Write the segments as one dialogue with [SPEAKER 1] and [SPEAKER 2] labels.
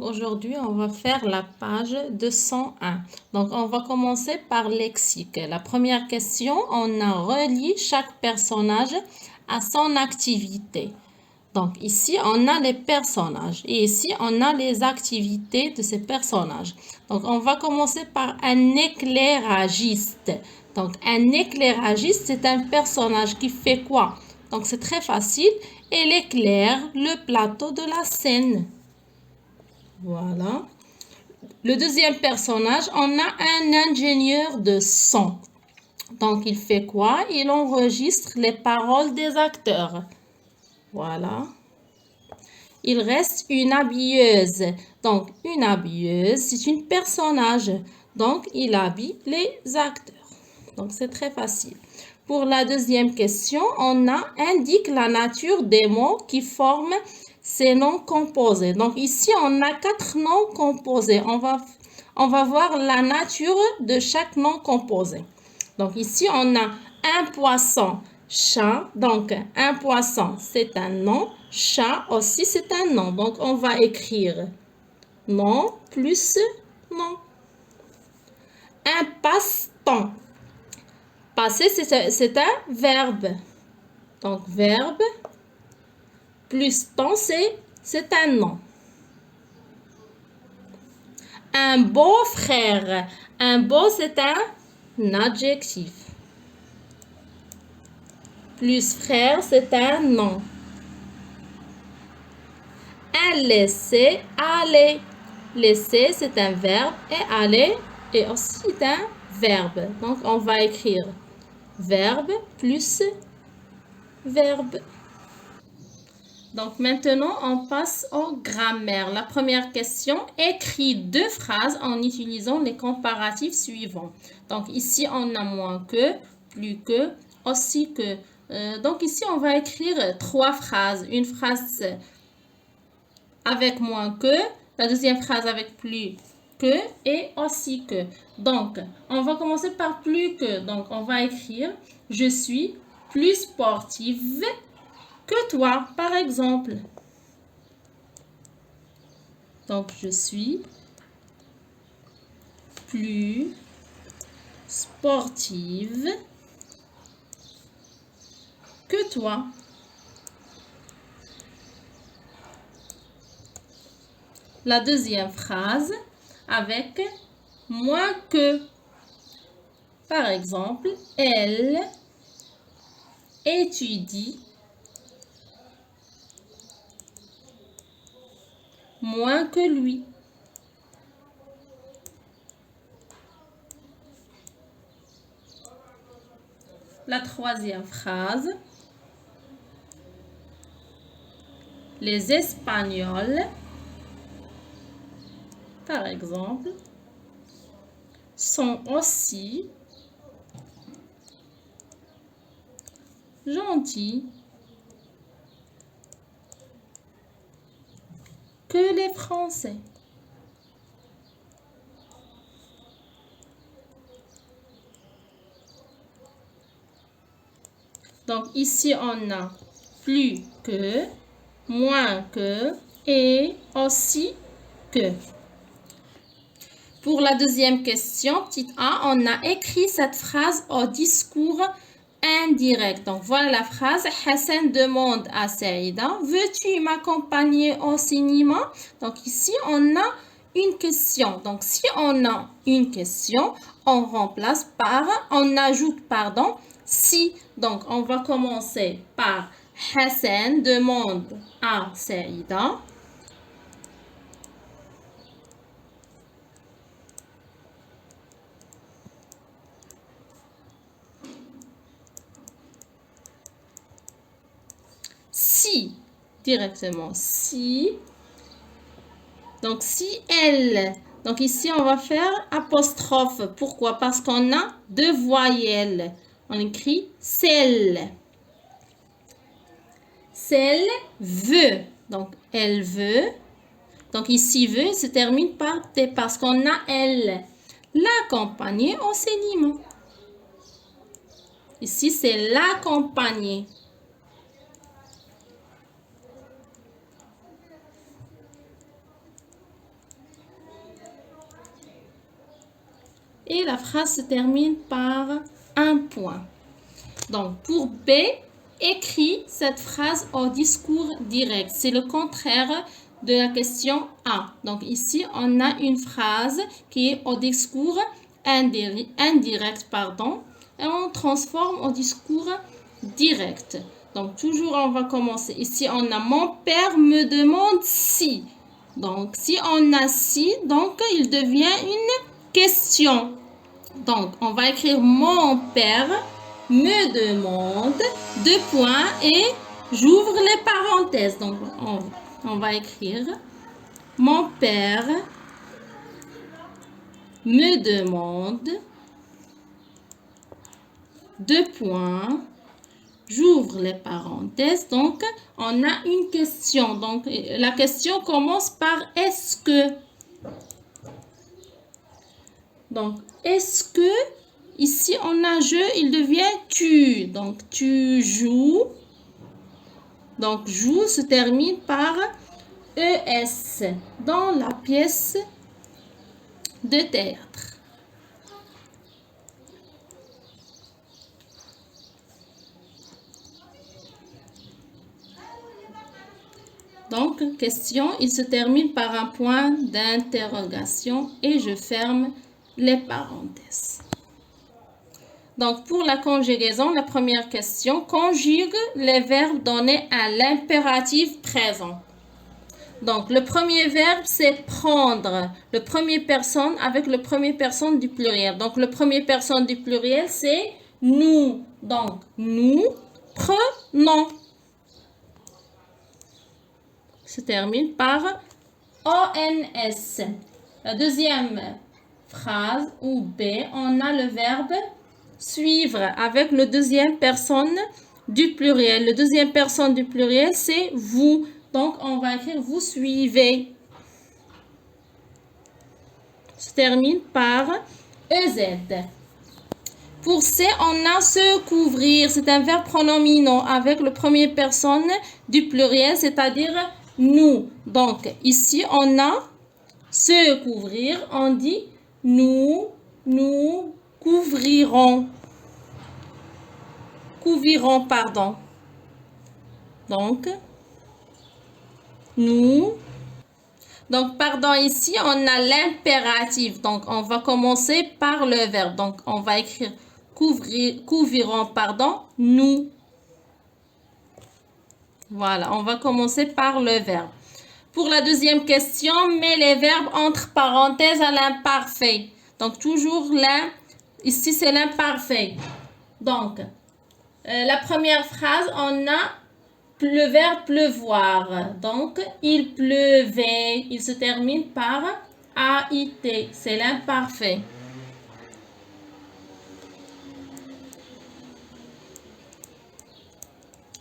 [SPEAKER 1] aujourd'hui, on va faire la page 201. Donc, on va commencer par lexique. La première question, on a relié chaque personnage à son activité. Donc, ici, on a les personnages et ici, on a les activités de ces personnages. Donc, on va commencer par un éclairagiste. Donc, un éclairagiste, c'est un personnage qui fait quoi? Donc, c'est très facile. Il éclaire le plateau de la scène. Voilà. Le deuxième personnage, on a un ingénieur de son. Donc, il fait quoi? Il enregistre les paroles des acteurs. Voilà. Il reste une habilleuse. Donc, une habilleuse, c'est une personnage. Donc, il habille les acteurs. Donc, c'est très facile. Pour la deuxième question, on a indique la nature des mots qui forment ces noms composés. Donc, ici, on a 4 noms composés. On va voir la nature de chaque nom composé. Donc, ici, on a un poisson, chat. Donc, un poisson, c'est un nom. Chat aussi, c'est un nom. Donc, on va écrire nom plus nom. Un passe-temps. Passer, c'est un verbe. Donc, verbe plus temps, c'est un nom. Un beau-frère. Un beau, c'est un adjectif. Plus frère, c'est un nom. Un laisser aller. Laisser, c'est un verbe et aller est aussi un verbe. Donc, on va écrire verbe plus verbe. Donc, maintenant, on passe aux grammaires. La première question, écris 2 phrases en utilisant les comparatifs suivants. Donc, ici, on a moins que, plus que, aussi que. Donc, ici, on va écrire 3 phrases. Une phrase avec moins que, la deuxième phrase avec plus que et aussi que. Donc, on va commencer par plus que. Donc, on va écrire je suis plus sportive que toi, par exemple. Donc, je suis plus sportive que toi. La deuxième phrase avec moins que. Par exemple, elle étudie moins que lui. La troisième phrase, les Espagnols, par exemple, sont aussi gentils que les Français. Donc ici, on a plus que, moins que et aussi que. Pour la deuxième question, petite A, on a écrit cette phrase au discours indirect. Donc voilà la phrase. Hassan demande à Saïda, veux-tu m'accompagner au cinéma? Donc ici, on a une question. Donc si on a une question, on remplace par, on ajoute, pardon, si. Donc on va commencer par Hassan demande à Saïda. Si, directement, si. Donc, si elle. Donc, ici, on va faire apostrophe. Pourquoi? Parce qu'on a 2 voyelles. On écrit celle. Celle veut. Donc, elle veut. Donc, ici, veut se termine par T parce qu'on a elle. L'accompagner au cinéma. Ici, c'est l'accompagner. et la phrase se termine par un point. Donc, pour B, écris cette phrase au discours direct. C'est le contraire de la question A. Donc, ici, on a une phrase qui est au discours indirect, et on transforme au discours direct. Donc, toujours, on va commencer. Ici, on a « Mon père me demande si ». Donc, si on a « si », donc, il devient une question. Donc, on va écrire « Mon père me demande », deux points, et j'ouvre les parenthèses. Donc, on va écrire « Mon père me demande », deux points, j'ouvre les parenthèses. Donc, on a une question. Donc, la question commence par « Est-ce que ?» Donc, est-ce que, ici, on a « je », il devient « tu ». Donc, tu joues. Donc, « joue » se termine par « ES » dans la pièce de théâtre. Donc, question, il se termine par un point d'interrogation et je ferme les parenthèses. Donc, pour la conjugaison, la première question, conjugue les verbes donnés à l'impératif présent. Donc, le premier verbe, c'est prendre. Le premier personne avec le premier personne du pluriel. Donc, le premier personne du pluriel, c'est nous. Donc, nous prenons. Se termine par ONS. La deuxième phrase ou B, on a le verbe suivre avec le deuxième personne du pluriel. Le deuxième personne du pluriel, c'est vous. Donc, on va écrire vous suivez. Se termine par EZ. Pour C, on a se couvrir. C'est un verbe pronominal avec le premier personne du pluriel, c'est-à-dire nous. Donc, ici, on a se couvrir. On dit nous couvrirons. Couvrirons, pardon. Donc, nous. Donc, pardon, ici, on a l'impératif. Donc, on va commencer par le verbe. Donc, on va écrire couvrirons, pardon, nous. Voilà, on va commencer par le verbe. Pour la deuxième question, mets les verbes entre parenthèses à l'imparfait. Donc, toujours là, ici, c'est l'imparfait. Donc, la première phrase, on a le verbe pleuvoir. Donc, il pleuvait. Il se termine par AIT. C'est l'imparfait.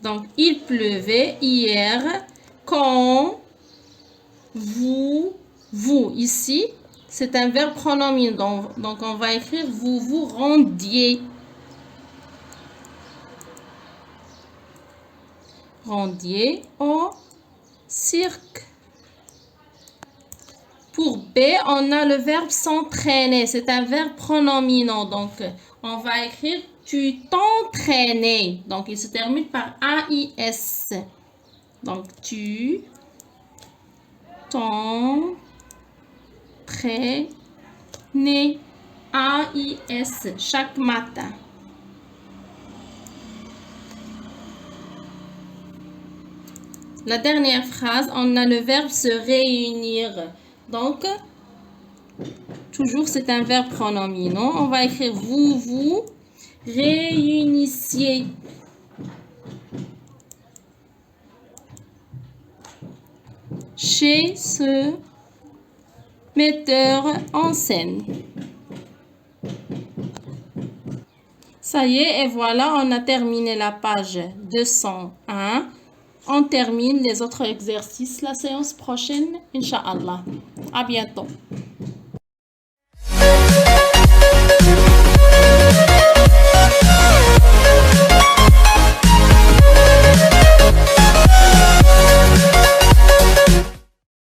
[SPEAKER 1] Donc, il pleuvait hier quand vous. Ici, c'est un verbe pronominal. Donc, on va écrire vous vous rendiez. Rendiez au cirque. Pour B, on a le verbe s'entraîner. C'est un verbe pronominal. Donc, on va écrire tu t'entraînais. Donc, il se termine par AIS. Donc, tu t'entraînais. AIS chaque matin. La dernière phrase, on a le verbe se réunir. Donc, toujours c'est un verbe pronominal. On va écrire vous vous réunissiez. Chez ce metteur en scène. Ça y est, et voilà, on a terminé la page 201. On termine les autres exercices la séance prochaine, Inch'Allah. À bientôt.